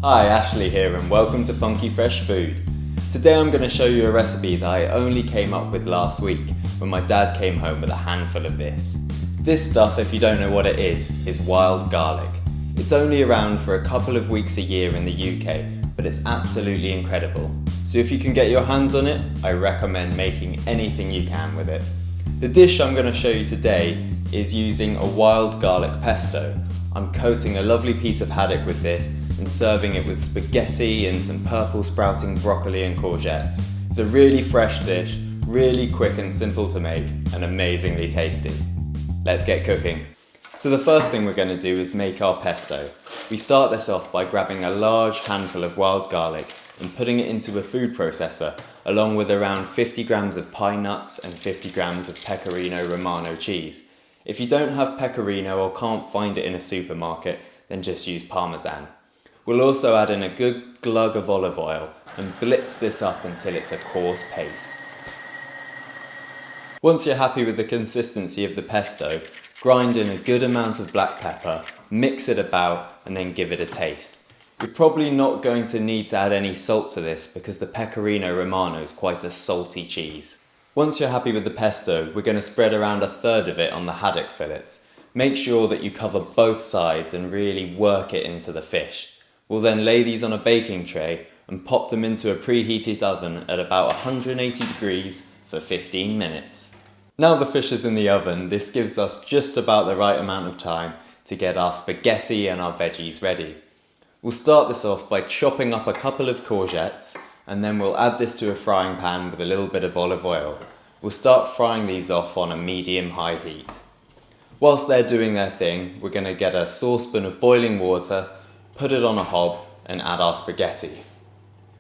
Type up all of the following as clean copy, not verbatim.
Hi, Ashley here and welcome to Funky Fresh Food. Today I'm going to show you a recipe that I only came up with last week when my dad came home with a handful of this. This stuff, if you don't know what it is wild garlic. It's only around for a couple of weeks a year in the UK, but it's absolutely incredible. So if you can get your hands on it, I recommend making anything you can with it. The dish I'm going to show you today is using a wild garlic pesto. I'm coating a lovely piece of haddock with this and serving it with spaghetti and some purple sprouting broccoli and courgettes. It's a really fresh dish, really quick and simple to make, and amazingly tasty. Let's get cooking. So the first thing we're going to do is make our pesto. We start this off by grabbing a large handful of wild garlic and putting it into a food processor, along with around 50 grams of pine nuts and 50 grams of pecorino romano cheese. If you don't have pecorino or can't find it in a supermarket, then just use parmesan. We'll also add in a good glug of olive oil and blitz this up until it's a coarse paste. Once you're happy with the consistency of the pesto, grind in a good amount of black pepper, mix it about and then give it a taste. You're probably not going to need to add any salt to this because the pecorino romano is quite a salty cheese. Once you're happy with the pesto, we're going to spread around a third of it on the haddock fillets. Make sure that you cover both sides and really work it into the fish. We'll then lay these on a baking tray and pop them into a preheated oven at about 180 degrees for 15 minutes. Now the fish is in the oven, this gives us just about the right amount of time to get our spaghetti and our veggies ready. We'll start this off by chopping up a couple of courgettes, and then we'll add this to a frying pan with a little bit of olive oil. We'll start frying these off on a medium-high heat. Whilst they're doing their thing, we're going to get a saucepan of boiling water, put it on a hob and add our spaghetti.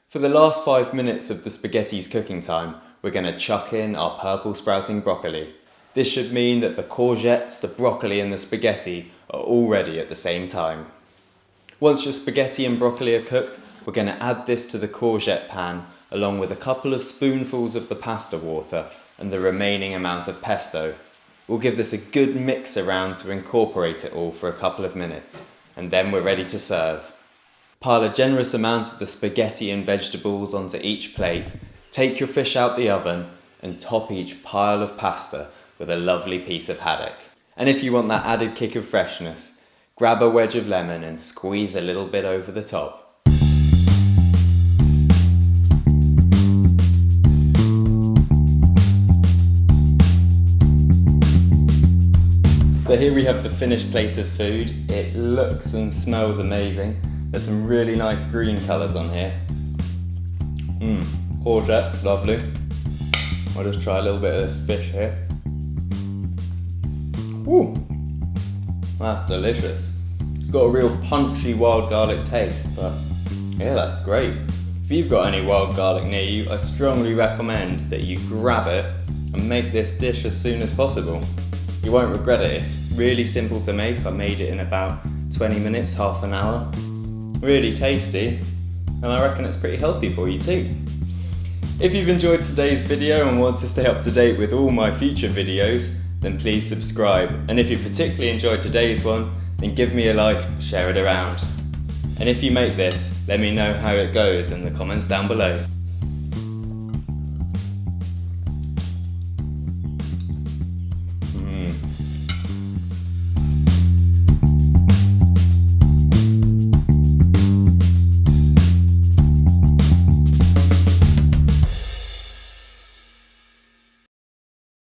For the last 5 minutes of the spaghetti's cooking time, we're going to chuck in our purple sprouting broccoli. This should mean that the courgettes, the broccoli and the spaghetti are all ready at the same time. Once your spaghetti and broccoli are cooked, we're going to add this to the courgette pan along with a couple of spoonfuls of the pasta water and the remaining amount of pesto. We'll give this a good mix around to incorporate it all for a couple of minutes, and then we're ready to serve. Pile a generous amount of the spaghetti and vegetables onto each plate, take your fish out the oven and top each pile of pasta with a lovely piece of haddock. And if you want that added kick of freshness, grab a wedge of lemon and squeeze a little bit over the top. So here we have the finished plate of food. It looks and smells amazing. There's some really nice green colours on here. Courgettes, lovely. I'll just try a little bit of this fish here. Ooh, that's delicious. It's got a real punchy wild garlic taste, but yeah, that's great. If you've got any wild garlic near you, I strongly recommend that you grab it and make this dish as soon as possible. You won't regret it. It's really simple to make. I made it in about 20 minutes, half an hour. Really tasty, and I reckon it's pretty healthy for you too. If you've enjoyed today's video and want to stay up to date with all my future videos, then please subscribe. And if you particularly enjoyed today's one, then give me a like, share it around. And if you make this, let me know how it goes in the comments down below.